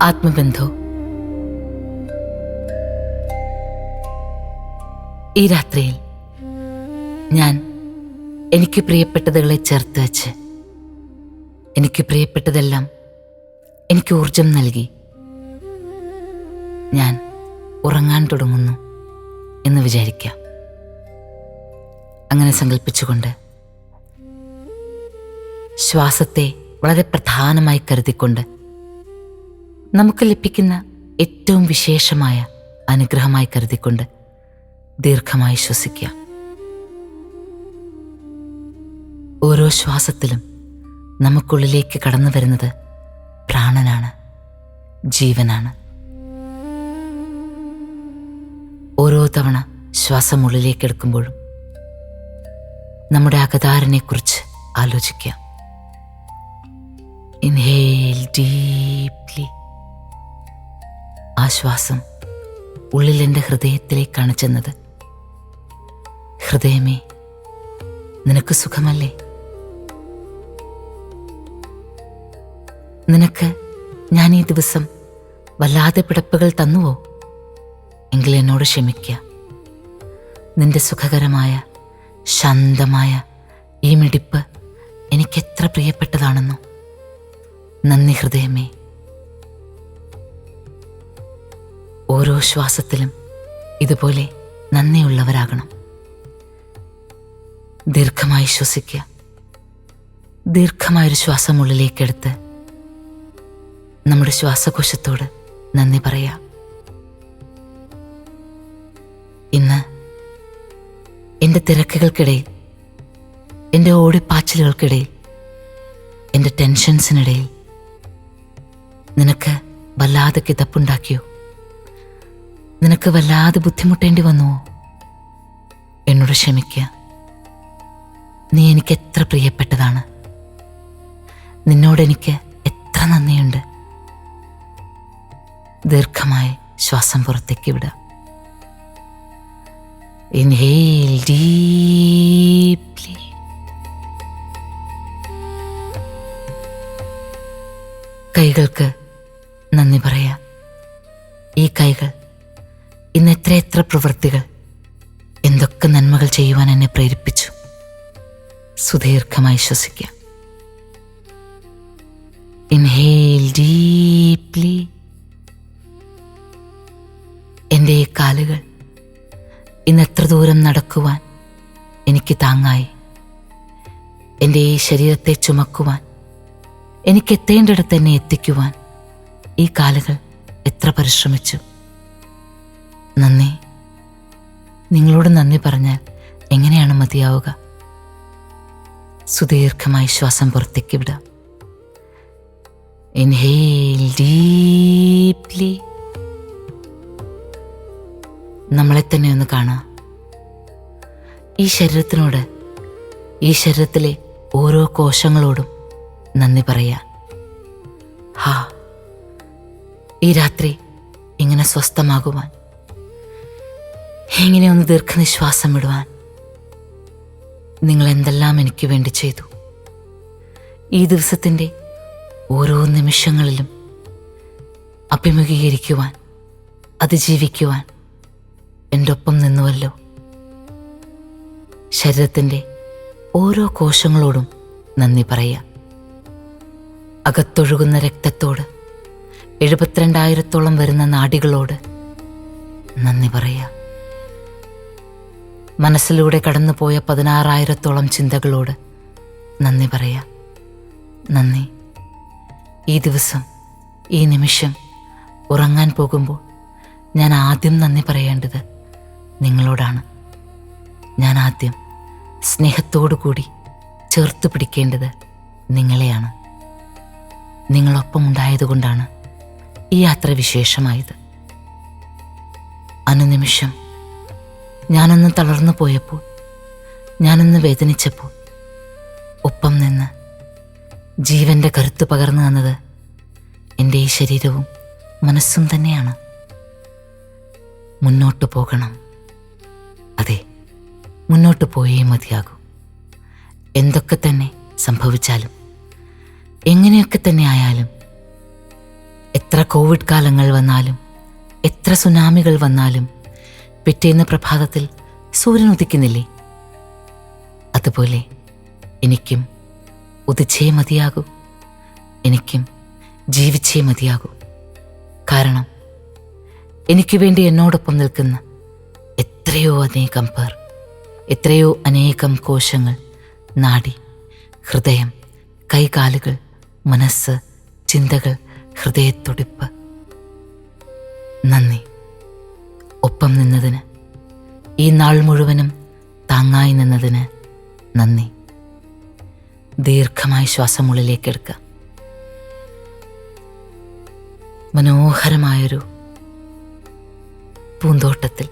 ആത്മബന്ധു. ഈ രാത്രിയിൽ ഞാൻ എനിക്ക് പ്രിയപ്പെട്ടതുകളെ ചേർത്ത് വച്ച് എനിക്ക് പ്രിയപ്പെട്ടതെല്ലാം എനിക്ക് ഊർജം നൽകി ഞാൻ ഉറങ്ങാൻ തുടങ്ങുന്നു എന്ന് വിചാരിക്കാം. അങ്ങനെ സങ്കല്പിച്ചുകൊണ്ട് ശ്വാസത്തെ വളരെ പ്രധാനമായി കരുതിക്കൊണ്ട് നമുക്ക് ലഭിക്കുന്ന ഏറ്റവും വിശേഷമായ അനുഗ്രഹമായി കരുതിക്കൊണ്ട് ദീർഘമായി ശ്വസിക്കുക. ഓരോ ശ്വാസത്തിലും നമുക്കുള്ളിലേക്ക് കടന്നു വരുന്നത് പ്രാണനാണ്, ജീവനാണ്. ഓരോ തവണ ശ്വാസം ഉള്ളിലേക്ക് എടുക്കുമ്പോഴും നമ്മുടെ അകതാരനെക്കുറിച്ച് ആലോചിക്കാം. Inhale deeply. ആ ശ്വാസം ഉള്ളിൽ എൻ്റെ ഹൃദയത്തിലേക്കാണ് ചെന്നത്. ഹൃദയമേ, നിനക്ക് സുഖമല്ലേ? നിനക്ക് ഞാൻ ഈ ദിവസം വല്ലാതെ പിടപ്പുകൾ തന്നുവോ? എങ്കിൽ എന്നോട് ക്ഷമിക്കുക. നിന്റെ സുഖകരമായ ശാന്തമായ ഈ മിടിപ്പ് എനിക്കെത്ര പ്രിയപ്പെട്ടതാണെന്നോ. നന്ദി ഹൃദയമേ. ഓരോ ശ്വാസത്തിലും ഇതുപോലെ നന്ദിയുള്ളവരാകണം. ദീർഘമായി ശ്വസിക്കുക. ദീർഘമായൊരു ശ്വാസം ഉള്ളിലേക്കെടുത്ത് നമ്മുടെ ശ്വാസകോശത്തോട് നന്ദി പറയാം. ഇന്ന് എൻ്റെ തിരക്കുകൾക്കിടയിൽ, എൻ്റെ ഓടിപ്പാച്ചിലുകൾക്കിടയിൽ, എൻ്റെ ടെൻഷൻസിനിടയിൽ നിനക്ക് വല്ലാതെ കിതപ്പുണ്ടാക്കിയോ? നിനക്ക് വല്ലാതെ ബുദ്ധിമുട്ടേണ്ടി വന്നുവോ? എന്നോട് ക്ഷമിക്കുക. നീ എനിക്ക് എത്ര പ്രിയപ്പെട്ടതാണ്. നിന്നോടെനിക്ക് എത്ര നന്ദിയുണ്ട്. ദീർഘമായി ശ്വാസം പുറത്തേക്ക് വിടുക. Inhale deeply. കൈകൾക്ക് നന്ദി പറയാം. ഈ കൈകൾ ഇന്ന് എത്രയെത്ര പ്രവൃത്തികൾ, എന്തൊക്കെ നന്മകൾ ചെയ്യുവാൻ എന്നെ പ്രേരിപ്പിച്ചു. സുദീർഘമായി ശ്വസിക്കാം. Inhale deeply. എൻ്റെ ഈ കാലുകൾ ഇന്ന് എത്ര ദൂരം നടക്കുവാൻ എനിക്ക് താങ്ങായി. എൻ്റെ ഈ ശരീരത്തെ ചുമക്കുവാൻ, എനിക്ക് എത്തേണ്ടിടത്ത് എന്നെ എത്തിക്കുവാൻ ഈ കാലുകൾ എത്ര പരിശ്രമിച്ചു. നന്ദി. നിങ്ങളോട് നന്ദി പറഞ്ഞാൽ എങ്ങനെയാണ് മതിയാവുക? സുദീർഘമായി ശ്വാസം പുറത്തേക്ക് വിടുക. Inhale deeply. നമ്മളെ തന്നെ ഒന്ന് കാണാം. ഈ ശരീരത്തിനോട്, ഈ ശരീരത്തിലെ ഓരോ കോശങ്ങളോടും നന്ദി പറയാൻ. ഹാ, ഈ രാത്രി ഇങ്ങനെ സ്വസ്ഥമാകുവാൻ, ഇങ്ങനെ ഒന്ന് ദീർഘനിശ്വാസം വിടുവാൻ നിങ്ങൾ എന്തെല്ലാം എനിക്ക് വേണ്ടി ചെയ്തു. ഈ ദിവസത്തിൻ്റെ ഓരോ നിമിഷങ്ങളിലും അഭിമുഖീകരിക്കുവാൻ, അതിജീവിക്കുവാൻ എൻ്റെ ഒപ്പം നിന്നുവല്ലോ. ശരീരത്തിൻ്റെ ഓരോ കോശങ്ങളോടും നന്ദി പറയാം. അകത്തൊഴുകുന്ന രക്തത്തോട്, 72,000-ഓളം വരുന്ന നാഡികളോട് നന്ദി പറയാം. മനസ്സിലൂടെ കടന്നുപോയ 16,000-ഓളം ചിന്തകളോട് നന്ദി പറയാം. നന്ദി. ഈ ദിവസം, ഈ നിമിഷം ഉറങ്ങാൻ പോകുമ്പോൾ ഞാൻ ആദ്യം നന്ദി പറയേണ്ടത് നിങ്ങളോടാണ്. ഞാൻ ആദ്യം സ്നേഹത്തോടു കൂടി ചേർത്ത് പിടിക്കേണ്ടത് നിങ്ങളെയാണ്. നിങ്ങളൊപ്പം ഉണ്ടായതുകൊണ്ടാണ് ഈ യാത്ര വിശേഷമായത്. അനുനിമിഷം ഞാനൊന്ന് തളർന്നു പോയപ്പോൾ, ഞാനൊന്ന് വേദനിച്ചപ്പോൾ ഒപ്പം നിന്ന് ജീവന്റെ കരുത്ത് പകർന്നു തന്നത് എൻ്റെ ഈ ശരീരവും മനസ്സും തന്നെയാണ്. മുന്നോട്ട് പോകണം. അതെ, മുന്നോട്ട് പോയേ മതിയാകൂ. എന്തൊക്കെ തന്നെ സംഭവിച്ചാലും, എങ്ങനെയൊക്കെ തന്നെ ആയാലും എത്ര കോവിഡ് കാലങ്ങൾ വന്നാലും, എത്ര സുനാമികൾ വന്നാലും പിറ്റേന്ന് പ്രഭാതത്തിൽ സൂര്യൻ ഉദിക്കുന്നില്ലേ? അതുപോലെ എനിക്കും ഉദിച്ചേ മതിയാകൂ, എനിക്കും ജീവിച്ചേ മതിയാകൂ. കാരണം എനിക്ക് വേണ്ടി എന്നോടൊപ്പം നിൽക്കുന്ന എത്രയോ അനേകം പേർ, എത്രയോ അനേകം കോശങ്ങൾ, നാഡി, ഹൃദയം, കൈകാലുകൾ, മനസ്സ്, ചിന്തകൾ, ഹൃദയത്തുടിപ്പ്. നന്ദി. ഒപ്പം നിന്നതിന്, ഈ നാൾ മുഴുവനും താങ്ങായി നിന്നതിന് നന്ദി. ദീർഘമായി ശ്വാസമുള്ളിലേക്കെടുക്കുക. മനോഹരമായൊരു പൂന്തോട്ടത്തിൽ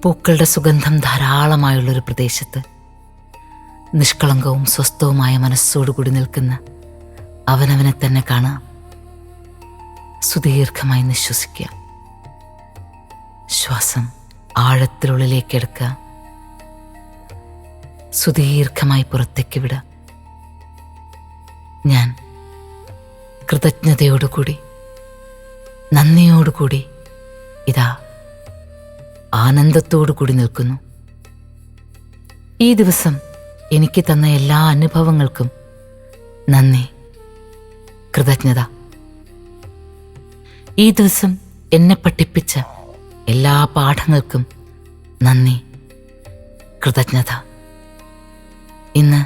പൂക്കളുടെ സുഗന്ധം ധാരാളമായുള്ളൊരു പ്രദേശത്ത് നിഷ്കളങ്കവും സ്വസ്ഥവുമായ മനസ്സോടുകൂടി നിൽക്കുന്ന അവനവനെ തന്നെ കാണാം. സുദീർഘമായി നിശ്വസിക്കുക. ശ്വാസം ആഴത്തിലുള്ളിലേക്കെടുക്കുക. സുദീർഘമായി പുറത്തേക്ക് വിടുക. ഞാൻ കൃതജ്ഞതയോടുകൂടി, നന്ദിയോടുകൂടി ഇതാ ആനന്ദത്തോടുകൂടി നിൽക്കുന്നു. ഈ ദിവസം എനിക്ക് തന്ന എല്ലാ അനുഭവങ്ങൾക്കും നന്ദി, കൃതജ്ഞത. ഈ ദിവസം എന്നെ പഠിപ്പിച്ച എല്ലാ പാഠങ്ങൾക്കും നന്ദി, കൃതജ്ഞത. ഇന്ന്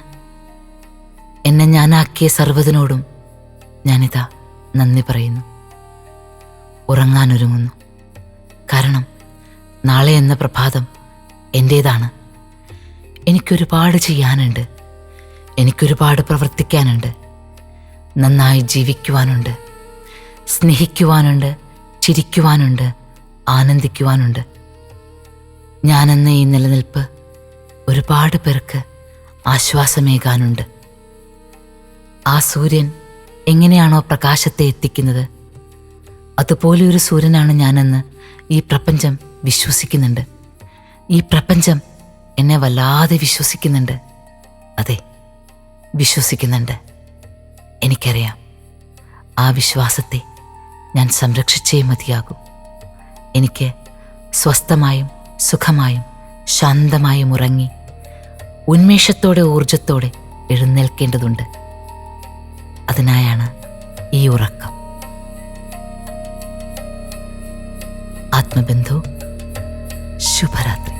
എന്നെ ഞാനാക്കിയ സർവ്വതിനോടും ഞാനിതാ നന്ദി പറയുന്നു. ഉറങ്ങാനൊരുങ്ങുന്നു. കാരണം നാളെ എന്ന പ്രഭാതം എൻ്റേതാണ്. എനിക്കൊരുപാട് ചെയ്യാനുണ്ട്, എനിക്കൊരുപാട് പ്രവർത്തിക്കാനുണ്ട്, നന്നായി ജീവിക്കുവാനുണ്ട്, സ്നേഹിക്കുവാനുണ്ട്, ചിരിക്കുവാനുണ്ട്, ആനന്ദിക്കുവാനുണ്ട്. ഞാനെന്ന ഈ നിലനിൽപ്പ് ഒരുപാട് പേർക്ക് ആശ്വാസമേകാനുണ്ട്. ആ സൂര്യൻ എങ്ങനെയാണോ പ്രകാശത്തെ എത്തിക്കുന്നത്, അതുപോലെ ഒരു സൂര്യനാണ് ഞാനെന്ന് ഈ പ്രപഞ്ചം വിശ്വസിക്കുന്നുണ്ട്. ഈ പ്രപഞ്ചം എന്നെ വല്ലാതെ വിശ്വസിക്കുന്നുണ്ട്. അതെ, വിശ്വസിക്കുന്നുണ്ട്. എനിക്കറിയാം, ആ വിശ്വാസത്തെ ഞാൻ സംരക്ഷിച്ചേ മതിയാകൂ. എനിക്ക് സ്വസ്ഥമായും സുഖമായും ശാന്തമായും ഉറങ്ങി ഉന്മേഷത്തോടെ ഊർജത്തോടെ എഴുന്നേൽക്കേണ്ടതുണ്ട്. അതിനായാണ് ഈ ഉറക്കം. ആത്മബന്ധു. ശുഭരാത്രി.